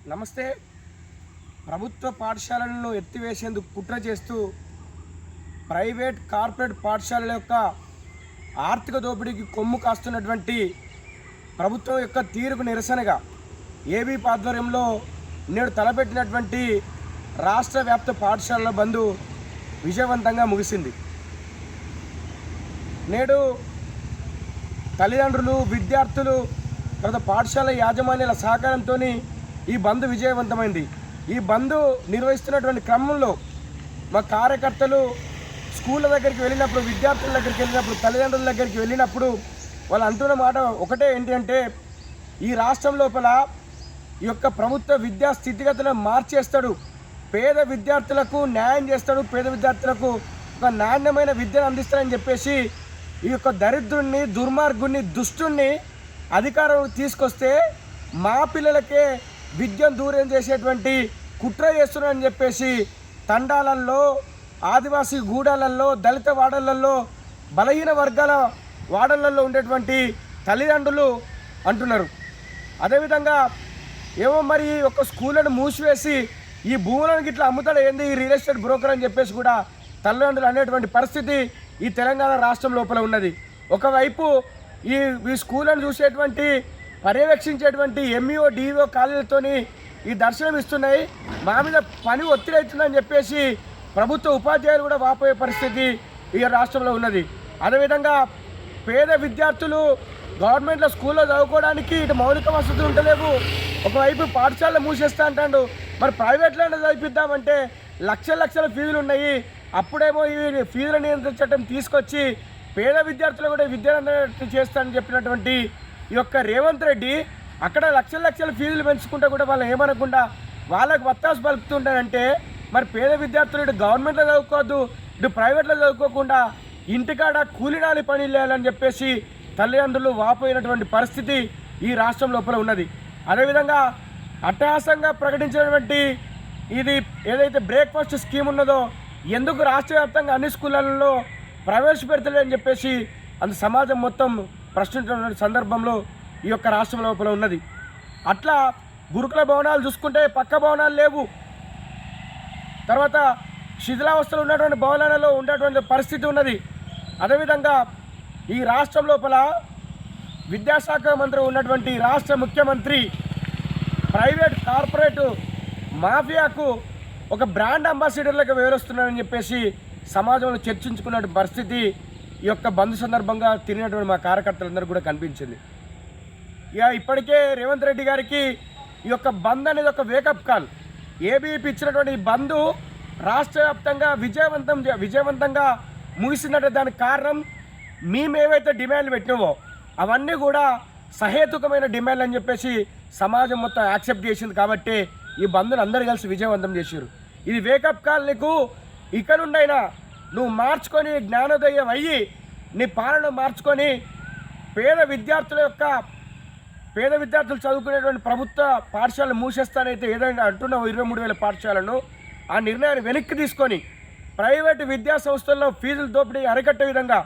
నమస్తే. ప్రభుత్వ పాఠశాలలను ఎత్తివేసేందుకు కుట్ర చేస్తూ కార్పొరేట్ పాఠశాలల యొక్క ఆర్థిక దోపిడీకి కొమ్ము కాస్తున్నటువంటి ప్రభుత్వం యొక్క తీరుకు నిరసనగా ఏబీపీ ఆధ్వర్యంలో నేడు తలపెట్టినటువంటి రాష్ట్ర వ్యాప్త పాఠశాలల బంద్ విజయవంతంగా ముగిసింది. నేడు తల్లిదండ్రులు, విద్యార్థులు, తర్వాత పాఠశాల యాజమాన్యాల సహకారంతో ఈ బంద్ విజయవంతమైంది. ఈ బంద్ నిర్వహిస్తున్నటువంటి క్రమంలో మా కార్యకర్తలు స్కూళ్ళ దగ్గరికి వెళ్ళినప్పుడు, విద్యార్థుల దగ్గరికి వెళ్ళినప్పుడు, తల్లిదండ్రుల దగ్గరికి వెళ్ళినప్పుడు వాళ్ళు అంటున్న మాట ఒకటే, ఏంటి అంటే ఈ రాష్ట్రం లోపల ఈ యొక్క ప్రభుత్వ విద్యా స్థితిగతులను మార్చేస్తాడు, పేద విద్యార్థులకు న్యాయం చేస్తాడు, పేద విద్యార్థులకు ఒక నాణ్యమైన విద్యను అందిస్తాడని చెప్పేసి ఈ యొక్క దరిద్రుణ్ణి, దుర్మార్గుణ్ణి, దుష్టుణ్ణి అధికారం తీసుకొస్తే మా పిల్లలకే విద్యను దూరం చేసేటువంటి కుట్ర చేస్తున్నారని చెప్పేసి తండాలల్లో, ఆదివాసీ గూడాలల్లో, దళిత వాడలలో, బలహీన వర్గాల వాడలలో ఉండేటువంటి తల్లిదండ్రులు అంటున్నారు. అదేవిధంగా ఏమో మరి ఒక స్కూళ్ళను మూసివేసి ఈ భూములను గిట్లా అమ్ముతాడు ఏంది ఈ రియల్ ఎస్టేట్ బ్రోకర్ అని చెప్పేసి కూడా తల్లిదండ్రులు అనేటువంటి పరిస్థితి ఈ తెలంగాణ రాష్ట్రం లోపల ఉన్నది. ఒకవైపు ఈ స్కూళ్ళను చూసేటువంటి, పర్యవేక్షించేటువంటి ఎంఈఓ, డిఓ కాలేజీలతోని ఈ దర్శనం ఇస్తున్నాయి, మా మీద పని ఒత్తిడి అవుతుందని చెప్పేసి ప్రభుత్వ ఉపాధ్యాయులు కూడా వాపోయే పరిస్థితి ఈ రాష్ట్రంలో ఉన్నది. అదేవిధంగా పేద విద్యార్థులు గవర్నమెంట్లో స్కూల్లో చదువుకోవడానికి ఇటు మౌలిక వసతులు ఉండలేవు. ఒకవైపు పాఠశాలలో మూసేస్తా అంటాడు, మరి ప్రైవేట్లోనే చదివిద్దామంటే లక్షల ఫీజులు ఉన్నాయి. అప్పుడేమో ఈ ఫీజుల నియంత్రణ చట్టం తీసుకొచ్చి పేద విద్యార్థులు కూడా విద్యను చేస్తానని చెప్పినటువంటి ఈ యొక్క రేవంత్ రెడ్డి అక్కడ లక్షల ఫీజులు పెంచుకుంటూ కూడా వాళ్ళు ఏమనకుండా వాళ్ళకి వత్తాసు పలుకుతుంటారంటే, మరి పేద విద్యార్థులు ఇటు గవర్నమెంట్లో చదువుకోవద్దు, ఇటు ప్రైవేట్లో చదువుకోకుండా ఇంటికాడ కూలినాలి పని లేయాలని చెప్పేసి తల్లిదండ్రులు వాపోయినటువంటి పరిస్థితి ఈ రాష్ట్రం లోపల ఉన్నది. అదేవిధంగా అట్టహాసంగా ప్రకటించినటువంటి ఇది ఏదైతే బ్రేక్ఫాస్ట్ స్కీమ్ ఉన్నదో ఎందుకు రాష్ట్ర వ్యాప్తంగా అన్ని స్కూళ్ళల్లో ప్రవేశపెడతలేదని చెప్పేసి అందు సమాజం మొత్తం ప్రశ్నించిన సందర్భంలో ఈ యొక్క రాష్ట్రం లోపల ఉన్నది. అట్లా గురుకుల భవనాలు చూసుకుంటే పక్క భవనాలు లేవు, తర్వాత శిథిలావస్థలు ఉన్నటువంటి భవనాలలో ఉండేటువంటి పరిస్థితి ఉన్నది. అదేవిధంగా ఈ రాష్ట్రం లోపల విద్యాశాఖ మంత్రి ఉన్నటువంటి రాష్ట్ర ముఖ్యమంత్రి కార్పొరేట్ మాఫియాకు ఒక బ్రాండ్ అంబాసిడర్లకు వివరిస్తున్నారని చెప్పేసి సమాజంలో చర్చించుకున్న పరిస్థితి ఈ యొక్క బంద్ సందర్భంగా తిరిగినటువంటి మా కార్యకర్తలందరూ కూడా కనిపించింది. ఇక ఇప్పటికే రేవంత్ రెడ్డి గారికి ఈ యొక్క బంద్ అనేది ఒక వేకప్ కాల్. ఏబీపీ ఇచ్చినటువంటి ఈ బంద్ రాష్ట్ర వ్యాప్తంగా విజయవంతంగా ముగిసిందంటే దానికి కారణం మేమేవైతే డిమాండ్లు పెట్టినావో అవన్నీ కూడా సహేతుకమైన డిమాండ్లు అని చెప్పేసి సమాజం మొత్తం యాక్సెప్ట్ చేసింది. కాబట్టి ఈ బంద్ను అందరూ కలిసి విజయవంతం చేశారు. ఇది వేకప్ కాల్. నీకు ఇక నుండైనా నువ్వు మార్చుకొని జ్ఞానోదయం అయ్యి నీ పాలన మార్చుకొని పేద విద్యార్థులు చదువుకునేటువంటి ప్రభుత్వ పాఠశాలలు మూసేస్తానైతే ఏదైనా అంటున్నావు 23,000 పాఠశాలను, ఆ నిర్ణయాన్ని వెనక్కి తీసుకొని ప్రైవేటు విద్యా సంస్థల్లో ఫీజుల దోపిడీ అరికట్టే విధంగా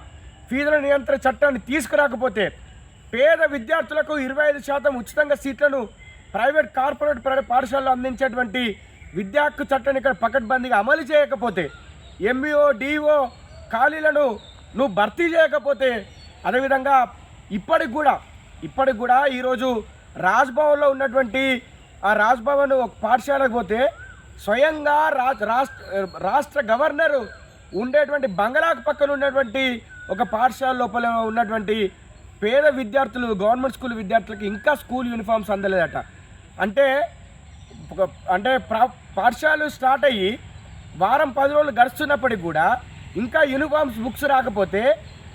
ఫీజుల నియంత్రణ చట్టాన్ని తీసుకురాకపోతే పేద విద్యార్థులకు 25% ఉచితంగా సీట్లను కార్పొరేట్ పాఠశాలలో అందించేటువంటి విద్యా హక్కు చట్టాన్ని ఇక్కడ పకడ్బందీగా అమలు చేయకపోతే, ఎంఈఓ, డిఓ ఖాళీలను నువ్వు భర్తీ చేయకపోతే, అదేవిధంగా ఇప్పటికి కూడా ఈరోజు రాజ్భవన్లో ఉన్నటువంటి ఆ రాజ్భవన్ ఒక పాఠశాలకు పోతే స్వయంగా రాష్ట్ర గవర్నరు ఉండేటువంటి బంగళాకు పక్కన ఉన్నటువంటి ఒక పాఠశాల లోపల ఉన్నటువంటి పేద విద్యార్థులు, గవర్నమెంట్ స్కూల్ విద్యార్థులకు ఇంకా స్కూల్ యూనిఫామ్స్ అందలేదట. అంటే పాఠశాలలు స్టార్ట్ అయ్యి వారం 10 రోజులు గడుస్తున్నప్పటికి కూడా ఇంకా యూనిఫామ్స్, బుక్స్ రాకపోతే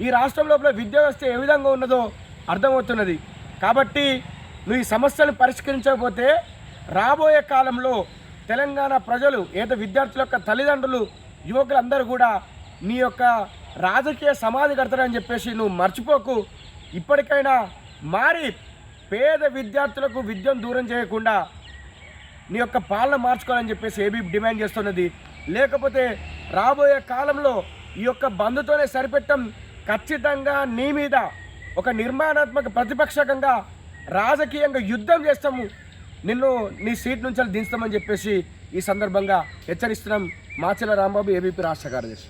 ఈ రాష్ట్రం లోపల విద్యా వ్యవస్థ ఏ విధంగా ఉన్నదో అర్థమవుతున్నది. కాబట్టి నువ్వు ఈ సమస్యలను పరిష్కరించకపోతే రాబోయే కాలంలో తెలంగాణ ప్రజలు, ఏదో విద్యార్థుల యొక్క తల్లిదండ్రులు, యువకులందరూ కూడా నీ యొక్క రాజకీయ సమాధి కడతారని చెప్పేసి నువ్వు మర్చిపోకు. ఇప్పటికైనా మారి పేద విద్యార్థులకు విద్యను దూరం చేయకుండా నీ యొక్క పాలన మార్చుకోవాలని చెప్పేసి ఏబీపీ డిమాండ్ చేస్తున్నది. లేకపోతే రాబోయే కాలంలో ఈ యొక్క బంద్తోనే సరిపెట్టం, ఖచ్చితంగా నీ మీద ఒక నిర్మాణాత్మక ప్రతిపక్షకంగా రాజకీయంగా యుద్ధం చేస్తాము. నిన్ను నీ సీట్ నుంచి దించుతామని చెప్పేసి ఈ సందర్భంగా హెచ్చరిస్తున్నాం. మాచెల రాంబాబు, ఏబీపీ రాష్ట్ర కార్యదర్శి.